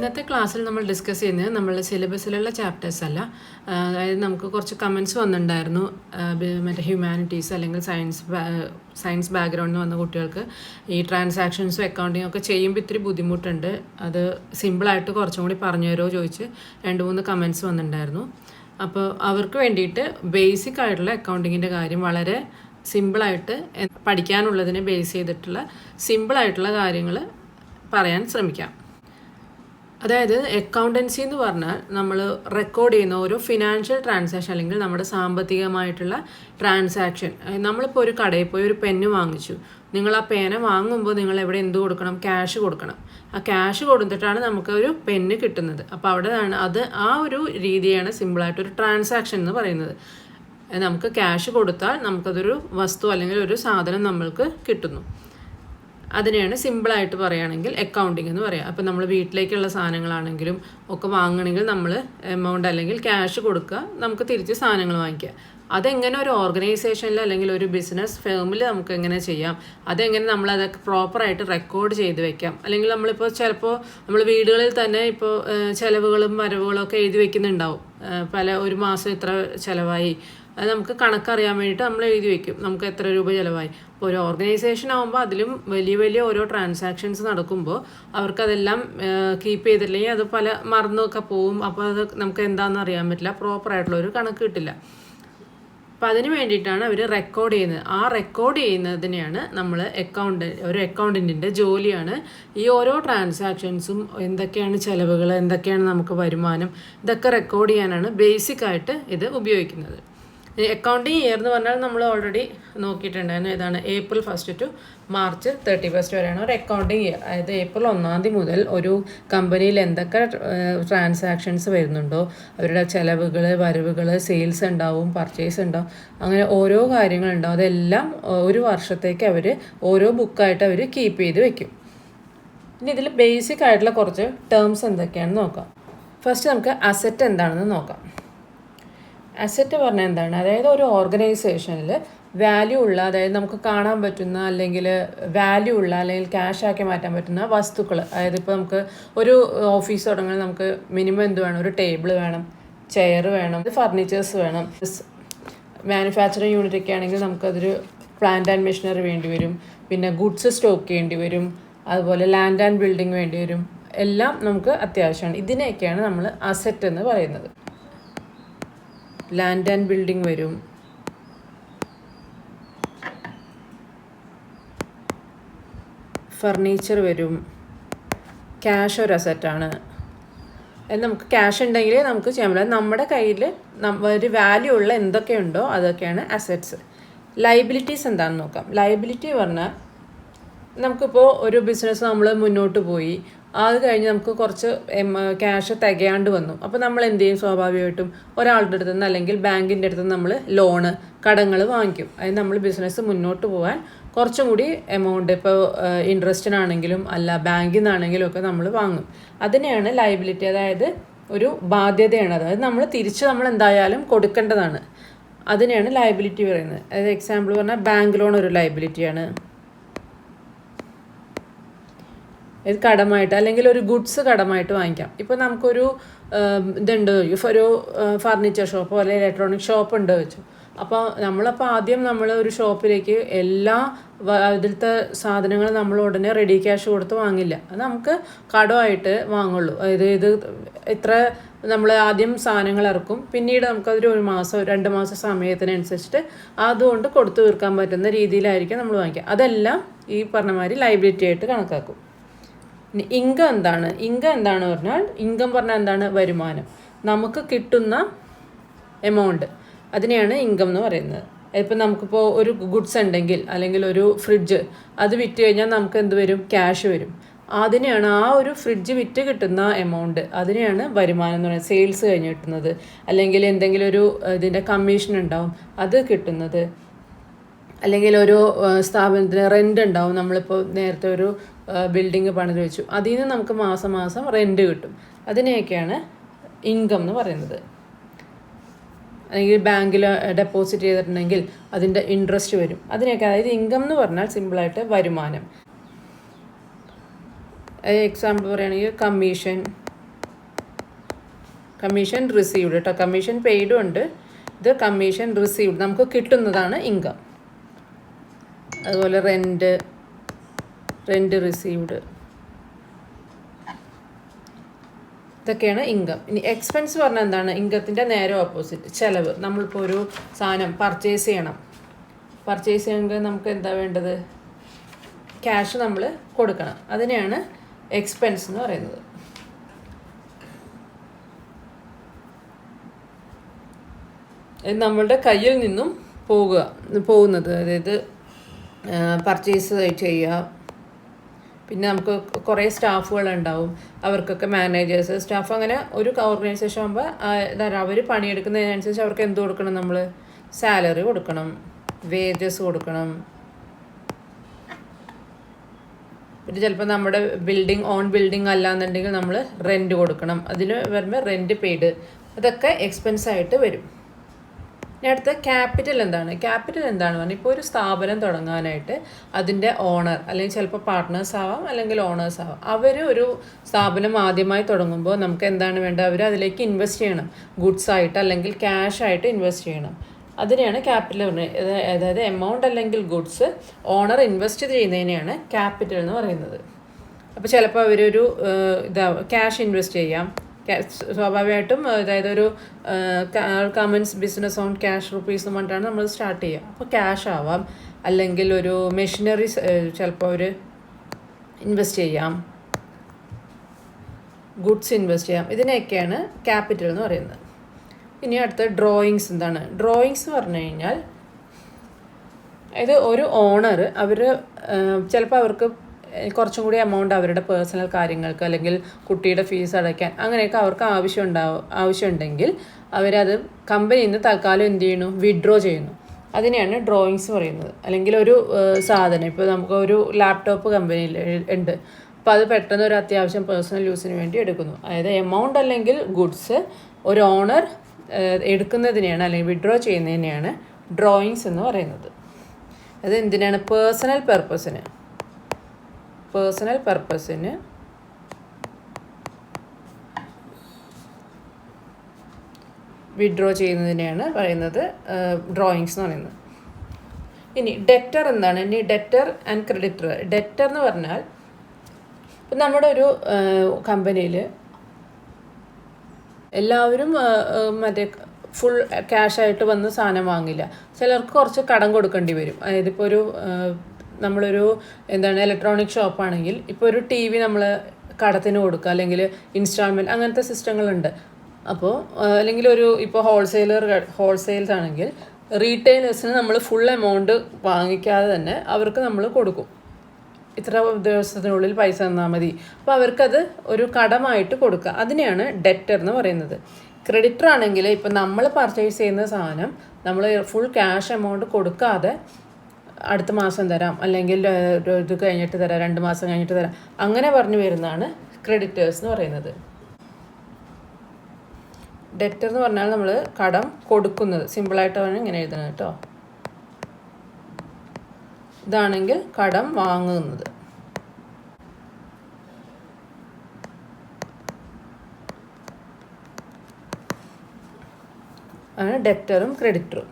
ഇന്നത്തെ ക്ലാസ്സിൽ നമ്മൾ ഡിസ്കസ് ചെയ്യുന്നത് നമ്മളുടെ സിലബസിലുള്ള ചാപ്റ്റേഴ്സ് അല്ല. അതായത് നമുക്ക് കുറച്ച് കമൻറ്റ്സ് വന്നിട്ടുണ്ടായിരുന്നു. മറ്റേ ഹ്യൂമാനിറ്റീസ് അല്ലെങ്കിൽ സയൻസ് ബാക്ക്ഗ്രൗണ്ടിൽ വന്ന കുട്ടികൾക്ക് ഈ ട്രാൻസാക്ഷൻസും അക്കൗണ്ടിങ്ങും ഒക്കെ ചെയ്യുമ്പോൾ ഇത്തിരി ബുദ്ധിമുട്ടുണ്ട്, അത് സിമ്പിളായിട്ട് കുറച്ചും കൂടി പറഞ്ഞു തരുമോ ചോദിച്ച് 2-3 കമൻറ്റ്സ് വന്നിട്ടുണ്ടായിരുന്നു. അപ്പോൾ അവർക്ക് വേണ്ടിയിട്ട് ബേസിക് ആയിട്ടുള്ള അക്കൗണ്ടിങ്ങിൻ്റെ കാര്യം വളരെ സിമ്പിളായിട്ട് പഠിക്കാനുള്ളതിനെ ബേസ് ചെയ്തിട്ടുള്ള സിമ്പിളായിട്ടുള്ള കാര്യങ്ങൾ പറയാൻ ശ്രമിക്കാം. അതായത് അക്കൗണ്ടൻസി എന്ന് പറഞ്ഞാൽ നമ്മൾ റെക്കോർഡ് ചെയ്യുന്ന ഓരോ ഫിനാൻഷ്യൽ ട്രാൻസാക്ഷൻ അല്ലെങ്കിൽ നമ്മുടെ സാമ്പത്തികമായിട്ടുള്ള ട്രാൻസാക്ഷൻ. നമ്മളിപ്പോൾ ഒരു കടയിൽ പോയി ഒരു പെന്ന് വാങ്ങിച്ചു. നിങ്ങൾ ആ പേന വാങ്ങുമ്പോൾ നിങ്ങൾ എവിടെ എന്ത് കൊടുക്കണം? ക്യാഷ് കൊടുക്കണം. ആ ക്യാഷ് കൊടുത്തിട്ടാണ് നമുക്ക് ഒരു പെന്ന് കിട്ടുന്നത്. അപ്പോൾ അവിടെയാണ് ആ ഒരു രീതിയാണ് സിമ്പിളായിട്ടൊരു ട്രാൻസാക്ഷൻ എന്ന് പറയുന്നത്. നമുക്ക് ക്യാഷ് കൊടുത്താൽ നമുക്കതൊരു വസ്തു അല്ലെങ്കിൽ ഒരു സാധനം നമ്മൾക്ക് കിട്ടുന്നു. അതിനെയാണ് സിമ്പിളായിട്ട് പറയുകയാണെങ്കിൽ അക്കൗണ്ടിങ് എന്ന് പറയാം. അപ്പോൾ നമ്മൾ വീട്ടിലേക്കുള്ള സാധനങ്ങളാണെങ്കിലും ഒക്കെ വാങ്ങണമെങ്കിൽ നമ്മൾ എമൗണ്ട് അല്ലെങ്കിൽ ക്യാഷ് കൊടുക്കുക, നമുക്ക് തിരിച്ച് സാധനങ്ങൾ വാങ്ങിക്കുക. അതെങ്ങനെ ഒരു ഓർഗനൈസേഷനിൽ അല്ലെങ്കിൽ ഒരു ബിസിനസ് ഫേമിൽ നമുക്ക് എങ്ങനെ ചെയ്യാം, അതെങ്ങനെ നമ്മളതൊക്കെ പ്രോപ്പറായിട്ട് റെക്കോർഡ് ചെയ്ത് വെക്കാം. അല്ലെങ്കിൽ നമ്മളിപ്പോൾ ചിലപ്പോൾ നമ്മൾ വീടുകളിൽ തന്നെ ഇപ്പോൾ ചിലവുകളും വരവുകളും ഒക്കെ എഴുതി വെക്കുന്നുണ്ടാവും. ഒരു മാസം ഇത്ര ചിലവായി, അത് നമുക്ക് കണക്കറിയാൻ വേണ്ടിയിട്ട് നമ്മൾ എഴുതി വയ്ക്കും, നമുക്ക് എത്ര രൂപ ചിലവായി. അപ്പോൾ ഒരു ഓർഗനൈസേഷൻ ആകുമ്പോൾ അതിലും വലിയ വലിയ ഓരോ ട്രാൻസാക്ഷൻസ് നടക്കുമ്പോൾ അവർക്കതെല്ലാം കീപ്പ് ചെയ്തില്ലെങ്കിൽ അത് മറന്നൊക്കെ പോവും. അപ്പോൾ അത് നമുക്ക് എന്താണെന്ന് അറിയാൻ പറ്റില്ല, പ്രോപ്പറായിട്ടുള്ളൊരു കണക്ക് കിട്ടില്ല. അപ്പം അതിന് വേണ്ടിയിട്ടാണ് അവർ റെക്കോർഡ് ചെയ്യുന്നത്. ആ റെക്കോർഡ് ചെയ്യുന്നതിനെയാണ് നമ്മൾ ഒരു അക്കൗണ്ടൻറ്റിൻ്റെ ജോലിയാണ് ഈ ഓരോ ട്രാൻസാക്ഷൻസും എന്തൊക്കെയാണ് ചിലവുകൾ, എന്തൊക്കെയാണ് നമുക്ക് വരുമാനം, ഇതൊക്കെ റെക്കോർഡ് ചെയ്യാനാണ് ബേസിക്കായിട്ട് ഇത് ഉപയോഗിക്കുന്നത്. അക്കൗണ്ടിങ് ഇയർ എന്ന് പറഞ്ഞാൽ നമ്മൾ ഓൾറെഡി നോക്കിയിട്ടുണ്ടായിരുന്നു. ഏതാണ്? April 1 to March 31 വരെയാണ് ഒരു അക്കൗണ്ടിങ് ഇയർ. അതായത് April 1 മുതൽ ഒരു കമ്പനിയിൽ എന്തൊക്കെ ട്രാൻസാക്ഷൻസ് വരുന്നുണ്ടോ, അവരുടെ ചിലവുകൾ, വരവുകൾ, സെയിൽസ് ഉണ്ടാവും, പർച്ചേസ് ഉണ്ടാവും, അങ്ങനെ ഓരോ കാര്യങ്ങളുണ്ടാവും. അതെല്ലാം ഒരു വർഷത്തേക്ക് അവർ ഓരോ ബുക്കായിട്ട് അവർ കീപ്പ് ചെയ്ത് വെക്കും. ഇനി ഇതിൽ ബേസിക് ആയിട്ടുള്ള കുറച്ച് ടേംസ് എന്തൊക്കെയാണെന്ന് നോക്കാം. ഫസ്റ്റ് നമുക്ക് അസറ്റ് എന്താണെന്ന് നോക്കാം. അസറ്റ് പറഞ്ഞാൽ എന്താണ്? അതായത് ഒരു ഓർഗനൈസേഷനിൽ വാല്യൂ ഉള്ള, അതായത് നമുക്ക് കാണാൻ പറ്റുന്ന അല്ലെങ്കിൽ വാല്യൂ ഉള്ള അല്ലെങ്കിൽ ക്യാഷ് ആക്കി മാറ്റാൻ പറ്റുന്ന വസ്തുക്കൾ. അതായത് ഇപ്പോൾ നമുക്ക് ഒരു ഓഫീസ് തുടങ്ങാൻ നമുക്ക് മിനിമം എന്ത് വേണം? ഒരു ടേബിൾ വേണം, ചെയർ വേണം, ഫർണിച്ചേഴ്സ് വേണം. മാനുഫാക്ചറിങ് യൂണിറ്റ് ഒക്കെ ആണെങ്കിൽ നമുക്കതൊരു പ്ലാന്റ് ആൻഡ് മെഷീനറി വേണ്ടി വരും, പിന്നെ ഗുഡ്സ് സ്റ്റോക്ക് ചെയ്യേണ്ടി വരും, അതുപോലെ ലാൻഡ് ആൻഡ് ബിൽഡിംഗ് വേണ്ടി വരും. എല്ലാം നമുക്ക് അത്യാവശ്യമാണ്. ഇതിനെയൊക്കെയാണ് നമ്മൾ അസറ്റ് എന്ന് പറയുന്നത്. ലാൻഡ് ആൻഡ് ബിൽഡിംഗ് വരും, ഫർണിച്ചർ വരും, ക്യാഷ് ഒരു അസറ്റാണ്. നമുക്ക് ക്യാഷ് ഉണ്ടെങ്കിൽ നമുക്ക് ചെയ്യാൻ പറ്റില്ല. നമ്മുടെ കയ്യിൽ ഒരു വാല്യൂ ഉള്ള എന്തൊക്കെയുണ്ടോ അതൊക്കെയാണ് അസറ്റ്സ്. ലയബിലിറ്റീസ് എന്താണെന്ന് നോക്കാം. ലയബിലിറ്റി പറഞ്ഞാൽ നമുക്കിപ്പോൾ ഒരു ബിസിനസ് നമ്മൾ മുന്നോട്ട് പോയി, അത് കഴിഞ്ഞ് നമുക്ക് കുറച്ച് ക്യാഷ് തികയാണ്ട് വന്നു. അപ്പോൾ നമ്മൾ എന്ത് ചെയ്യും? സ്വാഭാവികമായിട്ടും ഒരാളുടെ അടുത്ത് നിന്ന് അല്ലെങ്കിൽ ബാങ്കിൻ്റെ അടുത്ത് നിന്ന് നമ്മൾ ലോണ്, കടങ്ങൾ വാങ്ങിക്കും. അതായത് നമ്മൾ ബിസിനസ് മുന്നോട്ട് പോകാൻ കുറച്ചും കൂടി എമൗണ്ട്, ഇപ്പോൾ ഇൻട്രസ്റ്റിനാണെങ്കിലും അല്ല ബാങ്കിൽ നിന്നാണെങ്കിലും ഒക്കെ നമ്മൾ വാങ്ങും. അതിനെയാണ് ലയബിലിറ്റി, അതായത് ഒരു ബാധ്യതയാണ്. അതായത് നമ്മൾ എന്തായാലും കൊടുക്കേണ്ടതാണ്. അതിനെയാണ് ലയബിലിറ്റി പറയുന്നത്. അതായത് എക്സാമ്പിൾ പറഞ്ഞാൽ ബാങ്ക് ലോൺ ഒരു ലയബിലിറ്റിയാണ്. ഇത് കടമായിട്ട് അല്ലെങ്കിൽ ഒരു ഗുഡ്സ് കടമായിട്ട് വാങ്ങിക്കാം. ഇപ്പോൾ നമുക്കൊരു ഇതുണ്ട്, ഒരു ഫർണിച്ചർ ഷോപ്പോ അല്ലെങ്കിൽ ഇലക്ട്രോണിക് ഷോപ്പ് ഉണ്ട് വെച്ചു. അപ്പോൾ ആദ്യം നമ്മൾ ഒരു ഷോപ്പിലേക്ക് എല്ലാ ഇതിലത്തെ സാധനങ്ങൾ നമ്മൾ ഉടനെ റെഡി ക്യാഷ് കൊടുത്ത് വാങ്ങില്ല. അത് നമുക്ക് കടമായിട്ട് വാങ്ങുള്ളൂ. അതായത് ഇത്ര നമ്മൾ ആദ്യം സാധനങ്ങൾ ഇറക്കും, പിന്നീട് നമുക്കതൊരു 1 മാസം 2 മാസം സമയത്തിനനുസരിച്ചിട്ട് അതുകൊണ്ട് കൊടുത്തു തീർക്കാൻ പറ്റുന്ന രീതിയിലായിരിക്കും നമ്മൾ വാങ്ങിക്കുക. അതെല്ലാം ഈ പറഞ്ഞ മാതിരി ലയബിലിറ്റി ആയിട്ട് കണക്കാക്കും. ഇനി ഇൻകം എന്താണ് പറഞ്ഞാൽ, ഇൻകം പറഞ്ഞാൽ എന്താണ്? വരുമാനം, നമുക്ക് കിട്ടുന്ന എമൗണ്ട്, അതിനെയാണ് ഇൻകം എന്ന് പറയുന്നത്. ഇപ്പം നമുക്കിപ്പോൾ ഒരു ഗുഡ്സ് ഉണ്ടെങ്കിൽ അല്ലെങ്കിൽ ഒരു ഫ്രിഡ്ജ്, അത് വിറ്റ് കഴിഞ്ഞാൽ നമുക്ക് എന്ത് വരും? ക്യാഷ് വരും. അതിനെയാണ് ആ ഒരു ഫ്രിഡ്ജ് വിറ്റ് കിട്ടുന്ന എമൗണ്ട്, അതിനെയാണ് വരുമാനം എന്ന് പറയുന്നത്. സെയിൽസ് കഴിഞ്ഞ് കിട്ടുന്നത്, അല്ലെങ്കിൽ എന്തെങ്കിലും ഒരു ഇതിൻ്റെ കമ്മീഷൻ ഉണ്ടാവും അത് കിട്ടുന്നത്, അല്ലെങ്കിൽ ഒരു സ്ഥാപനത്തിന് റെൻ്റ് ഉണ്ടാവും. നമ്മളിപ്പോൾ നേരത്തെ ഒരു ബിൽഡിങ് പണിത് വെച്ചു, അതിൽ നിന്ന് നമുക്ക് മാസം മാസം റെൻ്റ് കിട്ടും. അതിനെയൊക്കെയാണ് ഇൻകം എന്ന് പറയുന്നത്. അല്ലെങ്കിൽ ബാങ്കിൽ ഡെപ്പോസിറ്റ് ചെയ്തിട്ടുണ്ടെങ്കിൽ അതിൻ്റെ ഇൻട്രസ്റ്റ് വരും. അതിനെയൊക്കെ, അതായത് ഇൻകം എന്ന് പറഞ്ഞാൽ സിമ്പിളായിട്ട് വരുമാനം. എക്സാമ്പിൾ പറയുകയാണെങ്കിൽ കമ്മീഷൻ, കമ്മീഷൻ റിസീവ്ഡ് കേട്ടോ. കമ്മീഷൻ പെയ്ഡും ഉണ്ട്, ഇത് കമ്മീഷൻ റിസീവ്ഡ് നമുക്ക് കിട്ടുന്നതാണ് ഇൻകം. അതുപോലെ റെൻറ്റ് റിസീവ്ഡ്, ഇതൊക്കെയാണ് ഇൻകം. ഇനി എക്സ്പെൻസ് പറഞ്ഞാൽ എന്താണ്? ഇൻകത്തിൻ്റെ നേരെ ഓപ്പോസിറ്റ്, ചിലവ്. നമ്മളിപ്പോൾ ഒരു സാധനം പർച്ചേസ് ചെയ്യണമെങ്കിൽ നമുക്ക് എന്താ വേണ്ടത്? ക്യാഷ് നമ്മൾ കൊടുക്കണം. അതിനെയാണ് എക്സ്പെൻസ് എന്ന് പറയുന്നത്. നമ്മളുടെ കയ്യിൽ നിന്നും പോകുന്നത്, അതായത് പർച്ചേസ് ചെയ്യുക. പിന്നെ നമുക്ക് കുറേ സ്റ്റാഫുകളുണ്ടാവും, അവർക്കൊക്കെ മാനേജേഴ്സ്, സ്റ്റാഫ്, അങ്ങനെ ഒരു ഓർഗനൈസേഷൻ ആകുമ്പോൾ അവർ പണിയെടുക്കുന്നതിനനുസരിച്ച് അവർക്ക് എന്ത് കൊടുക്കണം? നമ്മൾ സാലറി കൊടുക്കണം, വേജസ് കൊടുക്കണം. പിന്നെ ചിലപ്പോൾ നമ്മുടെ ഓൺ ബിൽഡിംഗ് അല്ലാന്നുണ്ടെങ്കിൽ നമ്മൾ റെൻറ്റ് കൊടുക്കണം. അതിന് വരുമ്പോൾ റെൻറ്റ് പെയ്ഡ്, അതൊക്കെ എക്സ്പെൻസ് ആയിട്ട് വരും. ഇനി അടുത്ത ക്യാപിറ്റൽ എന്താണ്? ക്യാപിറ്റൽ എന്താണെന്ന് പറഞ്ഞാൽ ഇപ്പോൾ ഒരു സ്ഥാപനം തുടങ്ങാനായിട്ട് അതിൻ്റെ ഓണർ, അല്ലെങ്കിൽ ചിലപ്പോൾ പാർട്ട്നേഴ്സ് ആവാം, അല്ലെങ്കിൽ ഓണേഴ്സ് ആവാം. അവർ ഒരു സ്ഥാപനം ആദ്യമായി തുടങ്ങുമ്പോൾ നമുക്ക് എന്താണ് വേണ്ടത്? അവർ അതിലേക്ക് ഇൻവെസ്റ്റ് ചെയ്യണം, ഗുഡ്സ് ആയിട്ട് അല്ലെങ്കിൽ ക്യാഷ് ആയിട്ട് ഇൻവെസ്റ്റ് ചെയ്യണം. അതിനെയാണ് ക്യാപിറ്റൽ പറയുന്നത്. അതായത് എമൗണ്ട് അല്ലെങ്കിൽ ഗുഡ്സ് ഓണർ ഇൻവെസ്റ്റ് ചെയ്യുന്നതിനെയാണ് ക്യാപിറ്റൽ എന്ന് പറയുന്നത്. അപ്പോൾ ചിലപ്പോൾ അവരൊരു ക്യാഷ് ഇൻവെസ്റ്റ് ചെയ്യാം. സ്വാഭാവികമായിട്ടും അതായത് ഒരു comments business on cash rupees എന്ന് പറഞ്ഞിട്ടാണ് നമ്മൾ സ്റ്റാർട്ട് ചെയ്യുക. അപ്പോൾ ക്യാഷ് ആവാം, അല്ലെങ്കിൽ ഒരു മെഷീനറീസ് ചിലപ്പോൾ അവർ ഇൻവെസ്റ്റ് ചെയ്യാം, ഗുഡ്സ് ഇൻവെസ്റ്റ് ചെയ്യാം. ഇതിനെയൊക്കെയാണ് ക്യാപിറ്റൽ എന്ന് പറയുന്നത്. ഇനി അടുത്ത ഡ്രോയിങ്സ് എന്താണ്? ഡ്രോയിങ്സ് പറഞ്ഞു കഴിഞ്ഞാൽ ഇത് ഒരു ഓണർ ചിലപ്പോൾ അവർക്ക് കുറച്ചും കൂടി എമൗണ്ട് അവരുടെ പേഴ്സണൽ കാര്യങ്ങൾക്ക് അല്ലെങ്കിൽ കുട്ടിയുടെ ഫീസ് അടയ്ക്കാൻ അങ്ങനെയൊക്കെ അവർക്ക് ആവശ്യമുണ്ടെങ്കിൽ അവരത് കമ്പനിയിൽ നിന്ന് തൽക്കാലം എന്ത് ചെയ്യുന്നു? വിഡ്രോ ചെയ്യുന്നു. അതിനെയാണ് ഡ്രോയിങ്സ് പറയുന്നത്. അല്ലെങ്കിൽ ഒരു സാധനം, ഇപ്പോൾ നമുക്ക് ഒരു ലാപ്ടോപ്പ് കമ്പനിയിൽ ഉണ്ട്, അപ്പോൾ അത് പെട്ടെന്ന് ഒരു അത്യാവശ്യം പേഴ്സണൽ യൂസിന് വേണ്ടി എടുക്കുന്നു. അതായത് എമൗണ്ട് അല്ലെങ്കിൽ ഗുഡ്സ് ഒരു ഓണർ എടുക്കുന്നതിനെയാണ് അല്ലെങ്കിൽ വിഡ്രോ ചെയ്യുന്നതിനെയാണ് ഡ്രോയിങ്സ് എന്ന് പറയുന്നത്. അത് എന്തിനാണ്? പേഴ്സണൽ പർപ്പസിന് വിഡ്രോ ചെയ്യുന്നതിനെയാണ് പറയുന്നത് ഡ്രോയിങ്സ് എന്ന് പറയുന്നത്. ഇനി ഡെറ്റർ എന്താണ്? ഇനി ഡെറ്റർ ആൻഡ് ക്രെഡിറ്റർ. ഡെറ്റർ എന്ന് പറഞ്ഞാൽ ഇപ്പം നമ്മുടെ ഒരു കമ്പനിയിൽ എല്ലാവരും മറ്റേ ഫുൾ ക്യാഷായിട്ട് വന്ന് സാധനം വാങ്ങില്ല. ചിലർക്ക് കുറച്ച് കടം കൊടുക്കേണ്ടി വരും. അതായത് ഇപ്പോൾ നമ്മളൊരു ഇലക്ട്രോണിക് ഷോപ്പാണെങ്കിൽ ഇപ്പോൾ ഒരു TV നമ്മൾ കടത്തിന് കൊടുക്കുക, അല്ലെങ്കിൽ ഇൻസ്റ്റാൾമെൻറ്റ്, അങ്ങനത്തെ സിസ്റ്റങ്ങളുണ്ട്. അപ്പോൾ അല്ലെങ്കിൽ ഇപ്പോൾ ഹോൾസെയിൽസ് ആണെങ്കിൽ റീറ്റെയിലേഴ്സിന് നമ്മൾ ഫുൾ എമൗണ്ട് വാങ്ങിക്കാതെ തന്നെ അവർക്ക് നമ്മൾ കൊടുക്കും. ഇത്ര ദിവസത്തിനുള്ളിൽ പൈസ തന്നാൽ മതി. അപ്പോൾ അവർക്കത് ഒരു കടമായിട്ട് കൊടുക്കുക. അതിനെയാണ് ഡെറ്റർ എന്ന് പറയുന്നത്. ക്രെഡിറ്റർ ആണെങ്കിൽ ഇപ്പോൾ നമ്മൾ പർച്ചേസ് ചെയ്യുന്ന സാധനം നമ്മൾ ഫുൾ ക്യാഷ് എമൗണ്ട് കൊടുക്കാതെ അടുത്ത മാസം തരാം, അല്ലെങ്കിൽ ഇത് കഴിഞ്ഞിട്ട് തരാം, 2 മാസം കഴിഞ്ഞിട്ട് തരാം, അങ്ങനെ പറഞ്ഞു വരുന്നതാണ് ക്രെഡിറ്റേഴ്സ് എന്ന് പറയുന്നത്. ഡെറ്റർ എന്ന് പറഞ്ഞാൽ നമ്മൾ കടം കൊടുക്കുന്നത്, സിമ്പിളായിട്ടാണ് ഇങ്ങനെ എഴുതുന്നത് കേട്ടോ. ഇതാണെങ്കിൽ കടം വാങ്ങുന്നത്. ആണ് ഡെറ്ററും ക്രെഡിറ്ററും.